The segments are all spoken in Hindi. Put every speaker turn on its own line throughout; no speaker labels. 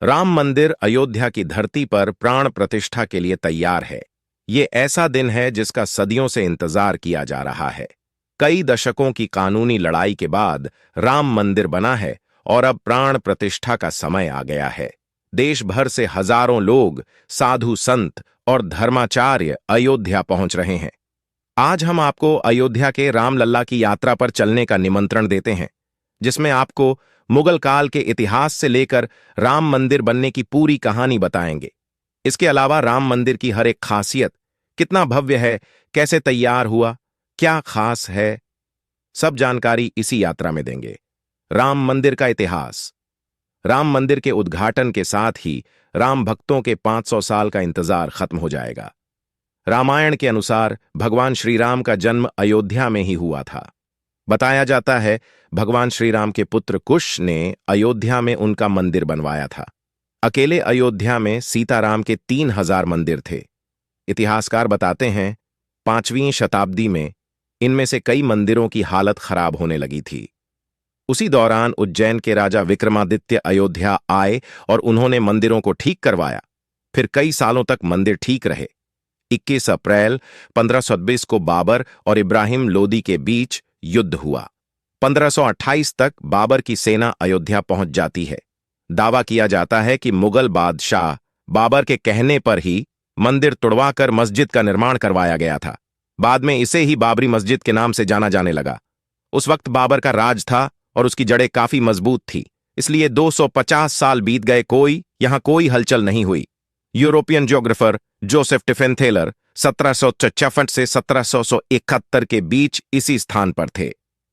राम मंदिर अयोध्या की धरती पर प्राण प्रतिष्ठा के लिए तैयार है। ये ऐसा दिन है जिसका सदियों से इंतजार किया जा रहा है। कई दशकों की कानूनी लड़ाई के बाद राम मंदिर बना है और अब प्राण प्रतिष्ठा का समय आ गया है। देश भर से हजारों लोग, साधु संत और धर्माचार्य अयोध्या पहुंच रहे हैं। आज हम आपको अयोध्या के रामलला की यात्रा पर चलने का निमंत्रण देते हैं, जिसमें आपको मुगल काल के इतिहास से लेकर राम मंदिर बनने की पूरी कहानी बताएंगे। इसके अलावा राम मंदिर की हर एक खासियत, कितना भव्य है, कैसे तैयार हुआ, क्या खास है, सब जानकारी इसी यात्रा में देंगे। राम मंदिर का इतिहास। राम मंदिर के उद्घाटन के साथ ही राम भक्तों के 500 साल का इंतजार खत्म हो जाएगा। रामायण के अनुसार भगवान श्री राम का जन्म अयोध्या में ही हुआ था। बताया जाता है भगवान श्री राम के पुत्र कुश ने अयोध्या में उनका मंदिर बनवाया था। अकेले अयोध्या में सीताराम के 3000 मंदिर थे। इतिहासकार बताते हैं 5वीं शताब्दी में इनमें से कई मंदिरों की हालत खराब होने लगी थी। उसी दौरान उज्जैन के राजा विक्रमादित्य अयोध्या आए और उन्होंने मंदिरों को ठीक करवाया। फिर कई सालों तक मंदिर ठीक रहे। 21 अप्रैल 1520 को बाबर और इब्राहिम लोदी के बीच युद्ध हुआ। 1528 तक बाबर की सेना अयोध्या पहुंच जाती है। दावा किया जाता है कि मुगल बादशाह बाबर के कहने पर ही मंदिर तुड़वाकर मस्जिद का निर्माण करवाया गया था। बाद में इसे ही बाबरी मस्जिद के नाम से जाना जाने लगा। उस वक्त बाबर का राज था और उसकी जड़ें काफी मजबूत थी, इसलिए 250 साल बीत गए, यहां कोई हलचल नहीं हुई। यूरोपियन ज्योग्राफर जोसेफ टिफेंथेलर 1756 से 1771 के बीच इसी स्थान पर थे।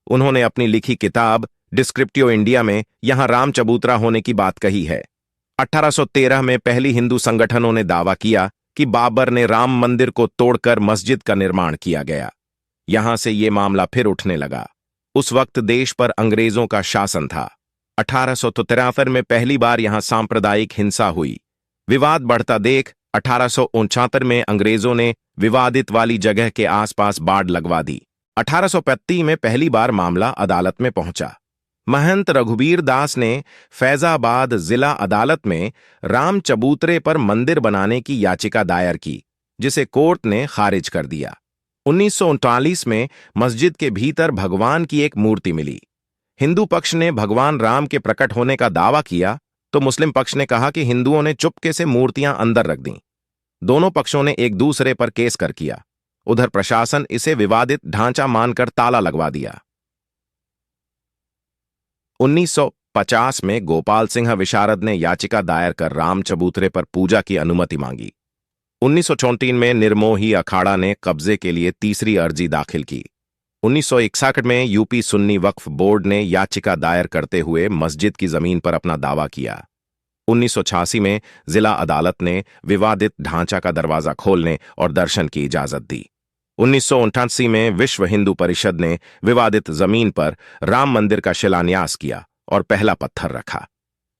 उन्होंने अपनी लिखी किताब डिस्क्रिप्टिव इंडिया में यहां राम चबूतरा होने की बात कही है। 1813 में पहली हिंदू संगठनों ने दावा किया कि बाबर ने राम मंदिर को तोड़कर मस्जिद का निर्माण किया गया। यहां से ये मामला फिर उठने लगा। उस वक्त देश पर अंग्रेजों का शासन था। 1873 में पहली बार यहां सांप्रदायिक हिंसा हुई। विवाद बढ़ता देख 1869 में अंग्रेजों ने विवादित वाली जगह के आसपास बाड़ लगवा दी। 1835 में पहली बार मामला अदालत में पहुंचा। महंत रघुबीर दास ने फैजाबाद जिला अदालत में राम चबूतरे पर मंदिर बनाने की याचिका दायर की, जिसे कोर्ट ने खारिज कर दिया। 1939 में मस्जिद के भीतर भगवान की एक मूर्ति मिली। हिंदू पक्ष ने भगवान राम के प्रकट होने का दावा किया, तो मुस्लिम पक्ष ने कहा कि हिंदुओं ने चुपके से मूर्तियां अंदर रख दीं। दोनों पक्षों ने एक दूसरे पर केस कर किया। उधर प्रशासन इसे विवादित ढांचा मानकर ताला लगवा दिया। 1950 में गोपाल सिंह विशारद ने याचिका दायर कर राम चबूतरे पर पूजा की अनुमति मांगी। 1934 में निर्मोही अखाड़ा ने कब्जे के लिए तीसरी अर्जी दाखिल की। 1961 में यूपी सुन्नी वक्फ बोर्ड ने याचिका दायर करते हुए मस्जिद की जमीन पर अपना दावा किया। 1986 में जिला अदालत ने विवादित ढांचा का दरवाजा खोलने और दर्शन की इजाजत दी। 1988 में विश्व हिंदू परिषद ने विवादित जमीन पर राम मंदिर का शिलान्यास किया और पहला पत्थर रखा।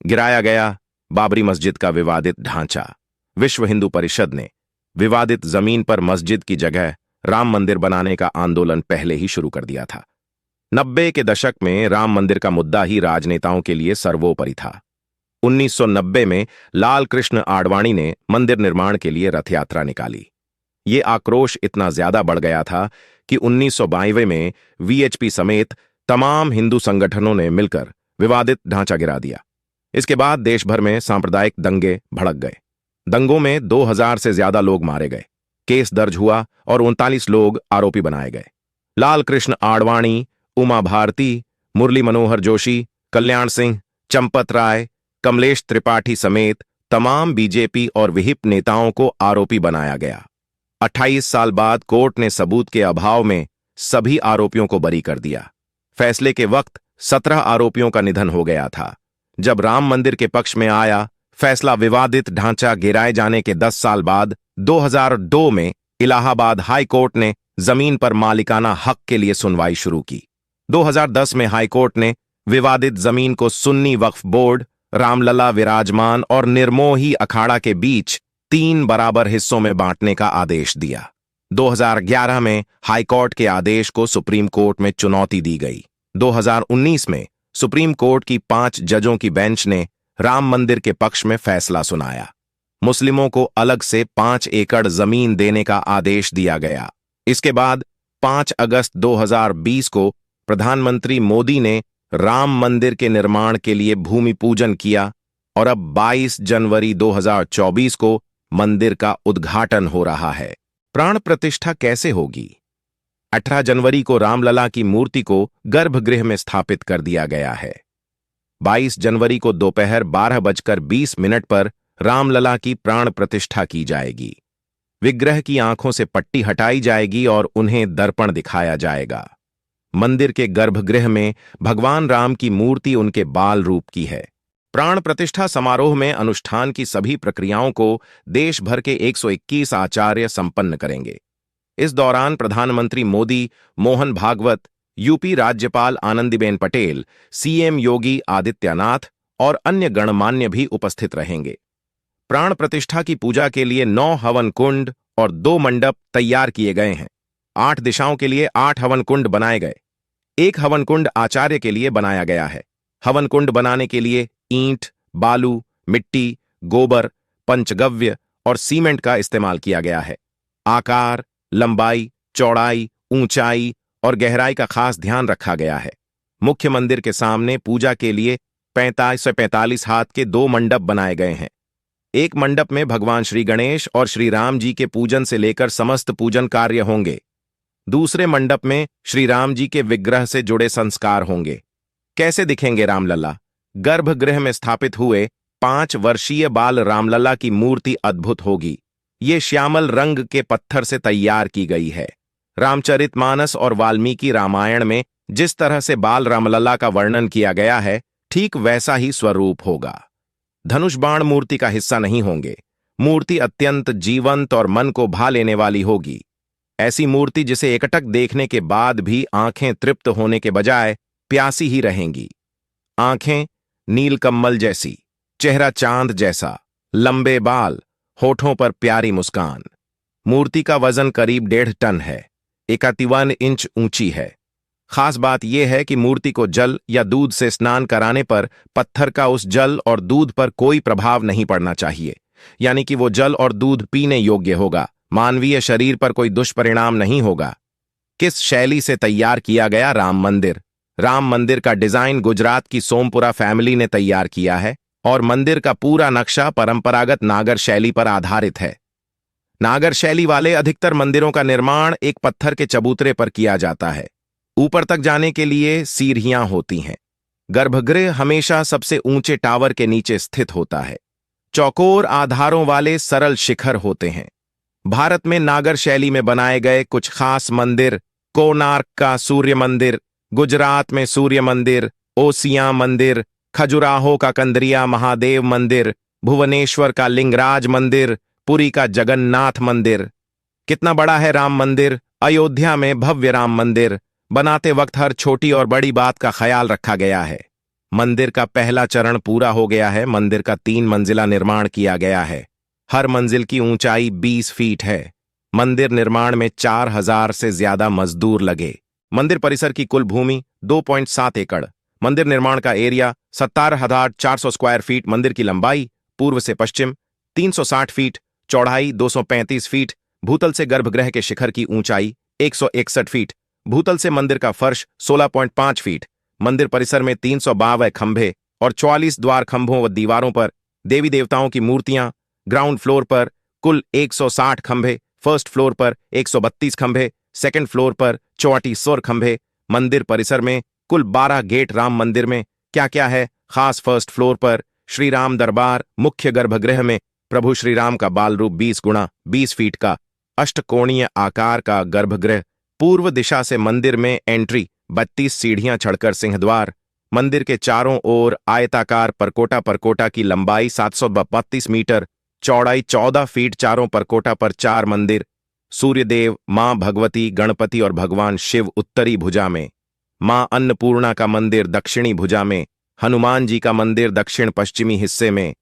गिराया गया बाबरी मस्जिद का विवादित ढांचा। विश्व हिंदू परिषद ने विवादित जमीन पर मस्जिद की जगह राम मंदिर बनाने का आंदोलन पहले ही शुरू कर दिया था। 90 के दशक में राम मंदिर का मुद्दा ही राजनेताओं के लिए सर्वोपरि था। 1990 में लाल कृष्ण आडवाणी ने मंदिर निर्माण के लिए रथ यात्रा निकाली। ये आक्रोश इतना ज्यादा बढ़ गया था कि 1992 में वीएचपी समेत तमाम हिंदू संगठनों ने मिलकर विवादित ढांचा गिरा दिया। इसके बाद देश भर में सांप्रदायिक दंगे भड़क गए। दंगों में 2000 से ज्यादा लोग मारे गए। केस दर्ज हुआ और 39 लोग आरोपी बनाए गए। लाल कृष्ण आडवाणी, उमा भारती, मुरली मनोहर जोशी, कल्याण सिंह, चंपत राय, कमलेश त्रिपाठी समेत तमाम बीजेपी और विहिप नेताओं को आरोपी बनाया गया। 28 साल बाद कोर्ट ने सबूत के अभाव में सभी आरोपियों को बरी कर दिया। फैसले के वक्त 17 आरोपियों का निधन हो गया था। जब राम मंदिर के पक्ष में आया फैसला विवादित ढांचा गिराए जाने के 10 साल बाद 2002 में इलाहाबाद हाई कोर्ट ने जमीन पर मालिकाना हक के लिए सुनवाई शुरू की। 2010 में हाई कोर्ट ने विवादित जमीन को सुन्नी वक्फ बोर्ड, रामलला विराजमान और निर्मोही अखाड़ा के बीच 3 बराबर हिस्सों में बांटने का आदेश दिया। 2011 में हाई कोर्ट के आदेश को सुप्रीम कोर्ट में चुनौती दी गई। 2019 में सुप्रीम कोर्ट की 5 जजों की बेंच ने राम मंदिर के पक्ष में फैसला सुनाया। मुस्लिमों को अलग से 5 एकड़ जमीन देने का आदेश दिया गया। इसके बाद 5 अगस्त 2020 को प्रधानमंत्री मोदी ने राम मंदिर के निर्माण के लिए भूमि पूजन किया और अब 22 जनवरी 2024 को मंदिर का उद्घाटन हो रहा है। प्राण प्रतिष्ठा कैसे होगी? 18 जनवरी को रामलला की मूर्ति को गर्भगृह में स्थापित कर दिया गया है। 22 जनवरी को दोपहर 12:20 पर रामलला की प्राण प्रतिष्ठा की जाएगी। विग्रह की आंखों से पट्टी हटाई जाएगी और उन्हें दर्पण दिखाया जाएगा। मंदिर के गर्भगृह में भगवान राम की मूर्ति उनके बाल रूप की है। प्राण प्रतिष्ठा समारोह में अनुष्ठान की सभी प्रक्रियाओं को देश भर के 121 आचार्य संपन्न करेंगे। इस दौरान प्रधानमंत्री मोदी, मोहन भागवत, यूपी राज्यपाल आनंदीबेन पटेल, सीएम योगी आदित्यनाथ और अन्य गणमान्य भी उपस्थित रहेंगे। प्राण प्रतिष्ठा की पूजा के लिए 9 हवन कुंड और 2 मंडप तैयार किए गए हैं। 8 दिशाओं के लिए 8 हवन कुंड बनाए गए। 1 हवन कुंड आचार्य के लिए बनाया गया है। हवन कुंड बनाने के लिए ईंट, बालू, मिट्टी, गोबर, पंचगव्य और सीमेंट का इस्तेमाल किया गया है। आकार, लंबाई, चौड़ाई, ऊंचाई और गहराई का खास ध्यान रखा गया है। मुख्य मंदिर के सामने पूजा के लिए 45 से 45 हाथ के 2 मंडप बनाए गए हैं। एक मंडप में भगवान श्री गणेश और श्री राम जी के पूजन से लेकर समस्त पूजन कार्य होंगे। दूसरे मंडप में श्री राम जी के विग्रह से जुड़े संस्कार होंगे। कैसे दिखेंगे रामलला? गर्भगृह में स्थापित हुए 5 वर्षीय बाल रामलला की मूर्ति अद्भुत होगी। ये श्यामल रंग के पत्थर से तैयार की गई है। रामचरितमानस और वाल्मीकि रामायण में जिस तरह से बाल रामलला का वर्णन किया गया है, ठीक वैसा ही स्वरूप होगा। धनुष बाण मूर्ति का हिस्सा नहीं होंगे। मूर्ति अत्यंत जीवंत और मन को भा लेने वाली होगी। ऐसी मूर्ति जिसे एकटक देखने के बाद भी आंखें तृप्त होने के बजाय प्यासी ही रहेंगी। आंखें नीलकमल जैसी, चेहरा चांद जैसा, लंबे बाल, होठों पर प्यारी मुस्कान। मूर्ति का वजन करीब 1.5 टन है। 51 इंच ऊंची है। खास बात यह है कि मूर्ति को जल या दूध से स्नान कराने पर पत्थर का उस जल और दूध पर कोई प्रभाव नहीं पड़ना चाहिए, यानी कि वो जल और दूध पीने योग्य होगा। मानवीय शरीर पर कोई दुष्परिणाम नहीं होगा। किस शैली से तैयार किया गया राम मंदिर? राम मंदिर का डिजाइन गुजरात की सोमपुरा फैमिली ने तैयार किया है और मंदिर का पूरा नक्शा परंपरागत नागर शैली पर आधारित है। नागर शैली वाले अधिकतर मंदिरों का निर्माण एक पत्थर के चबूतरे पर किया जाता है। ऊपर तक जाने के लिए सीढ़ियां होती हैं। गर्भगृह हमेशा सबसे ऊंचे टावर के नीचे स्थित होता है। चौकोर आधारों वाले सरल शिखर होते हैं। भारत में नागर शैली में बनाए गए कुछ खास मंदिर: कोणार्क का सूर्य मंदिर, गुजरात में सूर्य मंदिर, ओसियां मंदिर, खजुराहो का कंदरिया महादेव मंदिर, भुवनेश्वर का लिंगराज मंदिर, पुरी का जगन्नाथ मंदिर। कितना बड़ा है राम मंदिर? अयोध्या में भव्य राम मंदिर बनाते वक्त हर छोटी और बड़ी बात का ख्याल रखा गया है। मंदिर का पहला चरण पूरा हो गया है। मंदिर का 3 मंजिला निर्माण किया गया है। हर मंजिल की ऊंचाई 20 फीट है। मंदिर निर्माण में 4000 से ज्यादा मजदूर लगे। मंदिर परिसर की कुल भूमि 2.7 एकड़। मंदिर निर्माण का एरिया 17,400 स्क्वायर फीट। मंदिर की लंबाई पूर्व से पश्चिम 360 फीट, चौड़ाई 235 फीट, भूतल से गर्भगृह के शिखर की ऊंचाई 161 फीट, भूतल से मंदिर का फर्श 16.5 फीट। मंदिर परिसर में 352 खंभे और 44 द्वार खंभों व दीवारों पर देवी देवताओं की मूर्तियां। ग्राउंड फ्लोर पर कुल 160 खंभे, फर्स्ट फ्लोर पर 132 खंभे, सेकंड फ्लोर पर 34 खंभे। मंदिर परिसर में कुल 12 गेट। राम मंदिर में क्या क्या है खास? फर्स्ट फ्लोर पर श्री राम दरबार। मुख्य गर्भगृह में प्रभु श्री राम का बाल रूप 20 गुणा 20 फीट का अष्टकोणीय आकार का गर्भगृह। पूर्व दिशा से मंदिर में एंट्री, 32 सीढ़ियां चढ़कर सिंहद्वार। मंदिर के चारों ओर आयताकार परकोटा की लंबाई 732 मीटर, चौड़ाई 14 फीट। चारों परकोटा पर 4 मंदिर। सूर्यदेव, मां भगवती, गणपति और भगवान शिव उत्तरी भुजा में। मां अन्नपूर्णा का मंदिर दक्षिणी भुजा में। हनुमान जी का मंदिर दक्षिण पश्चिमी हिस्से में।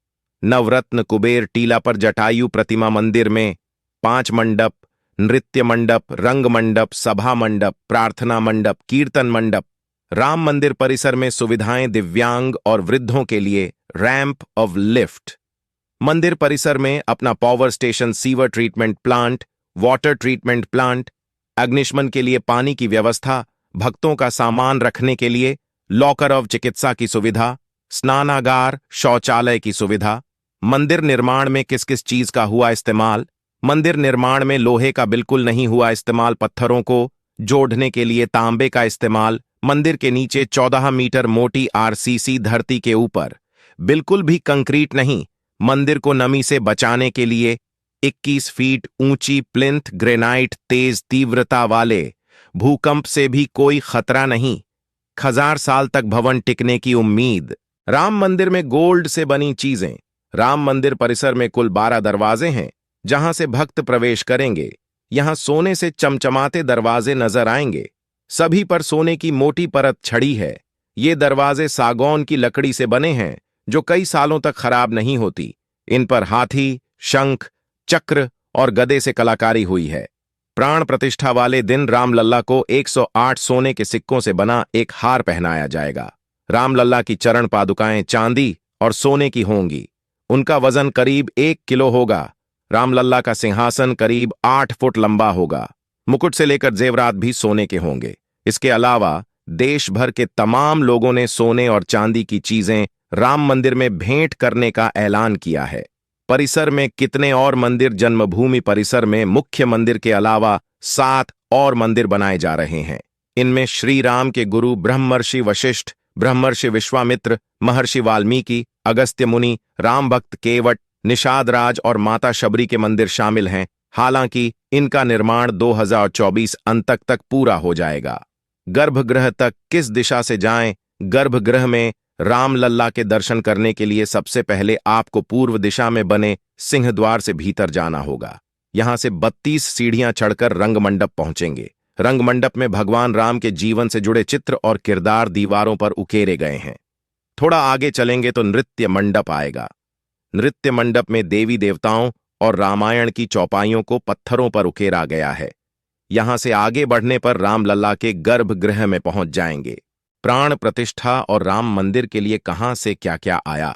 नवरत्न कुबेर टीला पर जटायु प्रतिमा मंदिर में। 5 मंडप: नृत्य मंडप, रंग मंडप, सभा मंडप, प्रार्थना मंडप, कीर्तन मंडप। राम मंदिर परिसर में सुविधाएं दिव्यांग और वृद्धों के लिए रैंप ऑफ लिफ्ट। मंदिर परिसर में अपना power station, sewer treatment plant, water treatment plant, अग्निशमन के लिए पानी की व्यवस्था, भक्तों का सामान रखने के लिए लॉकर ऑफ चिकित्सा की सुविधा, स्नानागार, शौचालय की सुविधा। मंदिर निर्माण में किस किस चीज का हुआ इस्तेमाल? मंदिर निर्माण में लोहे का बिल्कुल नहीं हुआ इस्तेमाल, पत्थरों को जोड़ने के लिए तांबे का इस्तेमाल। मंदिर के नीचे 14 मीटर मोटी आरसीसी, धरती के ऊपर बिल्कुल भी कंक्रीट नहीं। मंदिर को नमी से बचाने के लिए 21 फीट ऊंची प्लिंथ ग्रेनाइट, तेज तीव्रता वाले, भूकंप से भी कोई खतरा नहीं, 1000 साल तक भवन टिकने की उम्मीद। राम मंदिर में गोल्ड से बनी चीजें। राम मंदिर परिसर में कुल 12 दरवाजे हैं जहां से भक्त प्रवेश करेंगे। यहां सोने से चमचमाते दरवाजे नजर आएंगे। सभी पर सोने की मोटी परत छड़ी है। ये दरवाजे सागौन की लकड़ी से बने हैं जो कई सालों तक खराब नहीं होती। इन पर हाथी, शंख, चक्र और गदे से कलाकारी हुई है। प्राण प्रतिष्ठा वाले दिन रामलल्ला को 108 सोने के सिक्कों से बना एक हार पहनाया जाएगा। रामलल्ला की चरण पादुकाएं चांदी और सोने की होंगी। उनका वजन करीब 1 किलो होगा। रामलल्ला का सिंहासन करीब 8 फुट लंबा होगा। मुकुट से लेकर जेवरात भी सोने के होंगे। इसके अलावा देश भर के तमाम लोगों ने सोने और चांदी की चीजें राम मंदिर में भेंट करने का ऐलान किया है। परिसर में कितने और मंदिर? जन्मभूमि परिसर में मुख्य मंदिर के अलावा 7 और मंदिर बनाए जा रहे हैं। इनमें श्री राम के गुरु ब्रह्मर्षि वशिष्ठ, ब्रह्मर्षि विश्वामित्र, महर्षि वाल्मीकि, अगस्त्य मुनि, राम भक्त केवट, निषाद राज और माता शबरी के मंदिर शामिल हैं। हालांकि इनका निर्माण 2024 अंत तक पूरा हो जाएगा। गर्भगृह तक किस दिशा से जाएं? गर्भगृह में रामलल्ला के दर्शन करने के लिए सबसे पहले आपको पूर्व दिशा में बने सिंहद्वार से भीतर जाना होगा। यहां से 32 सीढ़ियां चढ़कर रंगमंडप पहुंचेंगे। रंगमंडप में भगवान राम के जीवन से जुड़े चित्र और किरदार दीवारों पर उकेरे गए हैं। थोड़ा आगे चलेंगे तो नृत्य मंडप आएगा। नृत्य मंडप में देवी देवताओं और रामायण की चौपाइयों को पत्थरों पर उकेरा गया है। यहां से आगे बढ़ने पर रामलल्ला के गर्भगृह में पहुंच जाएंगे। प्राण प्रतिष्ठा और राम मंदिर के लिए कहां से क्या क्या आया?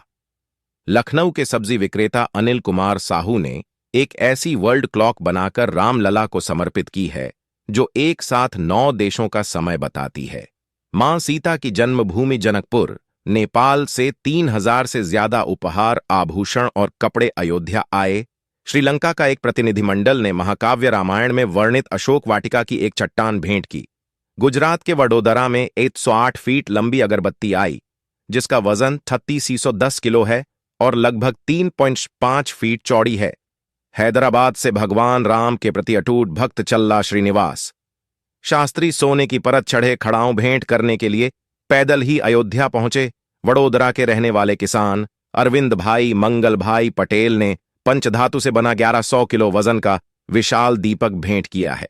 लखनऊ के सब्जी विक्रेता अनिल कुमार साहू ने एक ऐसी वर्ल्ड क्लॉक बनाकर रामलला को समर्पित की है जो एक साथ 9 देशों का समय बताती है। मां सीता की जन्मभूमि जनकपुर, नेपाल से 3000 से ज्यादा उपहार, आभूषण और कपड़े अयोध्या आए। श्रीलंका का एक प्रतिनिधिमंडल ने महाकाव्य रामायण में वर्णित अशोक वाटिका की एक चट्टान भेंट की। गुजरात के वडोदरा में 108 फीट लंबी अगरबत्ती आई जिसका वजन 3610 किलो है और लगभग 3.5 फीट चौड़ी है। हैदराबाद से भगवान राम के प्रति अटूट भक्त चल्ला श्रीनिवास शास्त्री सोने की परत चढ़े खड़ाऊं भेंट करने के लिए पैदल ही अयोध्या पहुंचे। वडोदरा के रहने वाले किसान अरविंद भाई मंगल भाई पटेल ने पंचधातु से बना 1100 किलो वजन का विशाल दीपक भेंट किया है।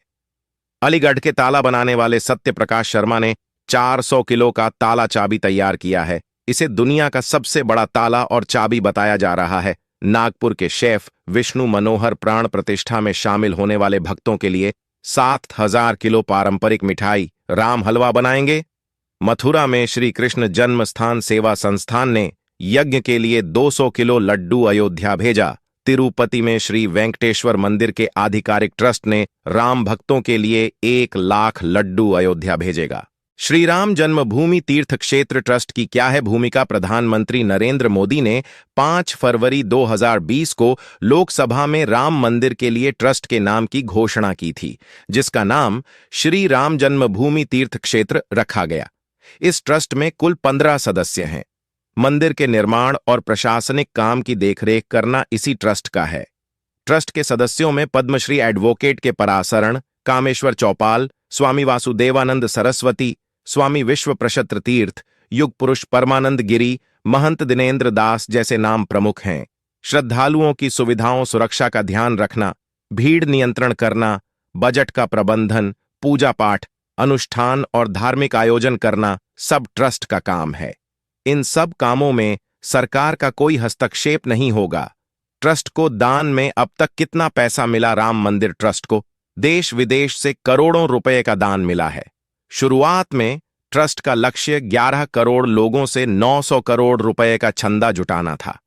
अलीगढ़ के ताला बनाने वाले सत्य प्रकाश शर्मा ने 400 किलो का ताला चाबी तैयार किया है। इसे दुनिया का सबसे बड़ा ताला और चाबी बताया जा रहा है। नागपुर के शेफ विष्णु मनोहर प्राण प्रतिष्ठा में शामिल होने वाले भक्तों के लिए 7000 किलो पारंपरिक मिठाई राम हलवा बनाएंगे। मथुरा में श्री कृष्ण जन्म स्थान सेवा संस्थान ने यज्ञ के लिए 200 किलो लड्डू अयोध्या भेजा। तिरुपति में श्री वेंकटेश्वर मंदिर के आधिकारिक ट्रस्ट ने राम भक्तों के लिए 1 लाख लड्डू अयोध्या भेजेगा। श्री राम जन्मभूमि तीर्थ क्षेत्र ट्रस्ट की क्या है भूमिका? प्रधानमंत्री नरेंद्र मोदी ने 5 फरवरी 2020 को लोकसभा में राम मंदिर के लिए ट्रस्ट के नाम की घोषणा की थी, जिसका नाम श्री राम जन्मभूमि तीर्थ क्षेत्र रखा गया। इस ट्रस्ट में कुल 15 सदस्य हैं। मंदिर के निर्माण और प्रशासनिक काम की देखरेख करना इसी ट्रस्ट का है। ट्रस्ट के सदस्यों में पद्मश्री एडवोकेट के पराशरण, कामेश्वर चौपाल, स्वामी वासुदेवानंद सरस्वती, स्वामी विश्व प्रशस्त्र तीर्थ, युग पुरुष परमानंद गिरी, महंत दिनेंद्र दास जैसे नाम प्रमुख हैं। श्रद्धालुओं की सुविधाओं सुरक्षा का ध्यान रखना, भीड़ नियंत्रण करना, बजट का प्रबंधन, पूजा पाठ, अनुष्ठान और धार्मिक आयोजन करना सब ट्रस्ट का काम है। इन सब कामों में सरकार का कोई हस्तक्षेप नहीं होगा। ट्रस्ट को दान में अब तक कितना पैसा मिला? राम मंदिर ट्रस्ट को देश विदेश से करोड़ों रुपए का दान मिला है। शुरुआत में ट्रस्ट का लक्ष्य 11 करोड़ लोगों से 900 करोड़ रुपए का चंदा जुटाना था,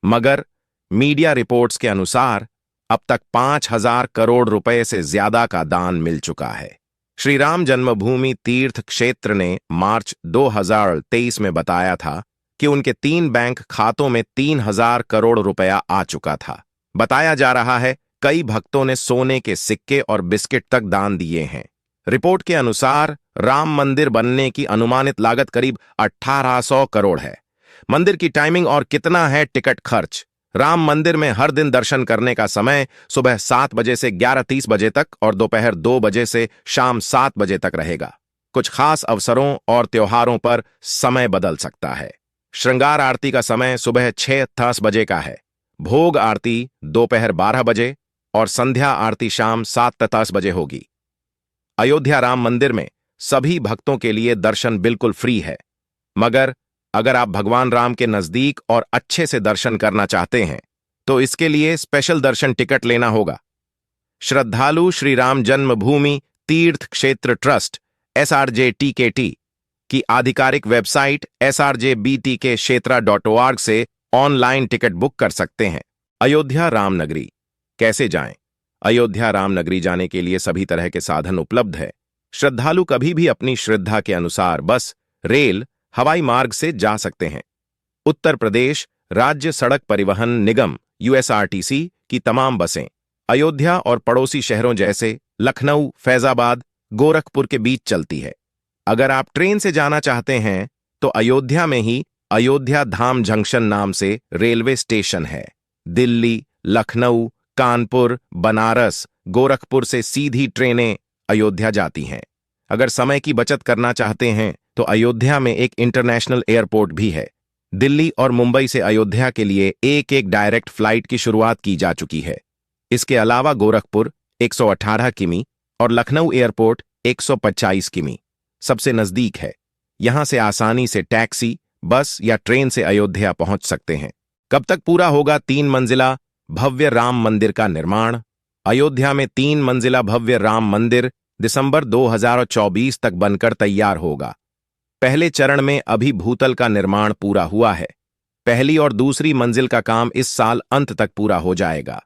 मगर मीडिया रिपोर्ट्स के अनुसार अब तक 5,000 करोड़ रुपए से ज्यादा का दान मिल चुका है। श्री राम जन्मभूमि तीर्थ क्षेत्र ने मार्च 2023 में बताया था कि उनके 3 बैंक खातों में 3,000 करोड़ रुपया आ चुका था। बताया जा रहा है कई भक्तों ने सोने के सिक्के और बिस्किट तक दान दिए हैं। रिपोर्ट के अनुसार राम मंदिर बनने की अनुमानित लागत करीब 1,800 करोड़ है। मंदिर की टाइमिंग और कितना है टिकट खर्च? राम मंदिर में हर दिन दर्शन करने का समय सुबह 7 बजे से 11:30 बजे तक और दोपहर 2 बजे से शाम 7 बजे तक रहेगा। कुछ खास अवसरों और त्योहारों पर समय बदल सकता है। श्रृंगार आरती का समय सुबह 6:10 बजे का है, भोग आरती दोपहर 12 बजे और संध्या आरती शाम 7:10 बजे होगी। अयोध्या राम मंदिर में सभी भक्तों के लिए दर्शन बिल्कुल फ्री है, मगर अगर आप भगवान राम के नजदीक और अच्छे से दर्शन करना चाहते हैं तो इसके लिए स्पेशल दर्शन टिकट लेना होगा। श्रद्धालु श्री राम जन्मभूमि तीर्थ क्षेत्र ट्रस्ट SRJTKT की आधिकारिक वेबसाइट srjbtkkshetra.org से ऑनलाइन टिकट बुक कर सकते हैं। अयोध्या रामनगरी कैसे जाएं? अयोध्या रामनगरी जाने के लिए सभी तरह के साधन उपलब्ध है। श्रद्धालु कभी भी अपनी श्रद्धा के अनुसार बस, रेल, हवाई मार्ग से जा सकते हैं। उत्तर प्रदेश राज्य सड़क परिवहन निगम USRTC की तमाम बसें अयोध्या और पड़ोसी शहरों जैसे लखनऊ, फैजाबाद, गोरखपुर के बीच चलती है। अगर आप ट्रेन से जाना चाहते हैं तो अयोध्या में ही अयोध्या धाम जंक्शन नाम से रेलवे स्टेशन है। दिल्ली, लखनऊ, कानपुर, बनारस, गोरखपुर से सीधी ट्रेनें अयोध्या जाती हैं। अगर समय की बचत करना चाहते हैं तो अयोध्या में एक इंटरनेशनल एयरपोर्ट भी है। दिल्ली और मुंबई से अयोध्या के लिए एक डायरेक्ट फ्लाइट की शुरुआत की जा चुकी है। इसके अलावा गोरखपुर 118 किमी और लखनऊ एयरपोर्ट 125 किमी सबसे नजदीक है। यहां से आसानी से टैक्सी, बस या ट्रेन से अयोध्या पहुंच सकते हैं। कब तक पूरा होगा 3 मंजिला भव्य राम मंदिर का निर्माण? अयोध्या में 3 मंजिला भव्य राम मंदिर दिसंबर 2024 तक बनकर तैयार होगा। पहले चरण में अभी भूतल का निर्माण पूरा हुआ है। पहली और दूसरी मंजिल का काम इस साल अंत तक पूरा हो जाएगा।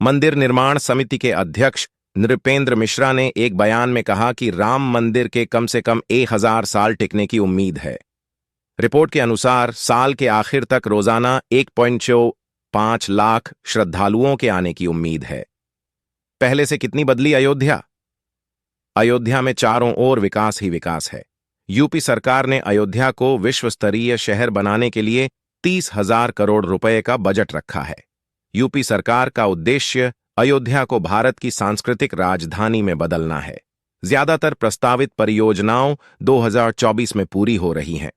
मंदिर निर्माण समिति के अध्यक्ष नृपेंद्र मिश्रा ने एक बयान में कहा कि राम मंदिर के कम से कम 1000 साल टिकने की उम्मीद है। रिपोर्ट के अनुसार साल के आखिर तक रोजाना 1.5 लाख श्रद्धालुओं के आने की उम्मीद है। पहले से कितनी बदली अयोध्या? अयोध्या में चारों ओर विकास ही विकास है। यूपी सरकार ने अयोध्या को विश्व स्तरीय शहर बनाने के लिए 30,000 करोड़ रुपए का बजट रखा है। यूपी सरकार का उद्देश्य अयोध्या को भारत की सांस्कृतिक राजधानी में बदलना है। ज्यादातर प्रस्तावित परियोजनाओं 2024 में पूरी हो रही हैं।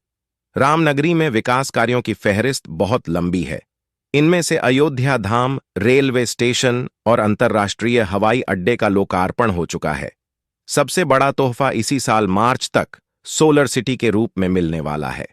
रामनगरी में विकास कार्यों की फहरिस्त बहुत लंबी है। इनमें से अयोध्या धाम रेलवे स्टेशन और अंतर्राष्ट्रीय हवाई अड्डे का लोकार्पण हो चुका है। सबसे बड़ा तोहफा इसी साल मार्च तक सोलर सिटी के रूप में मिलने वाला है।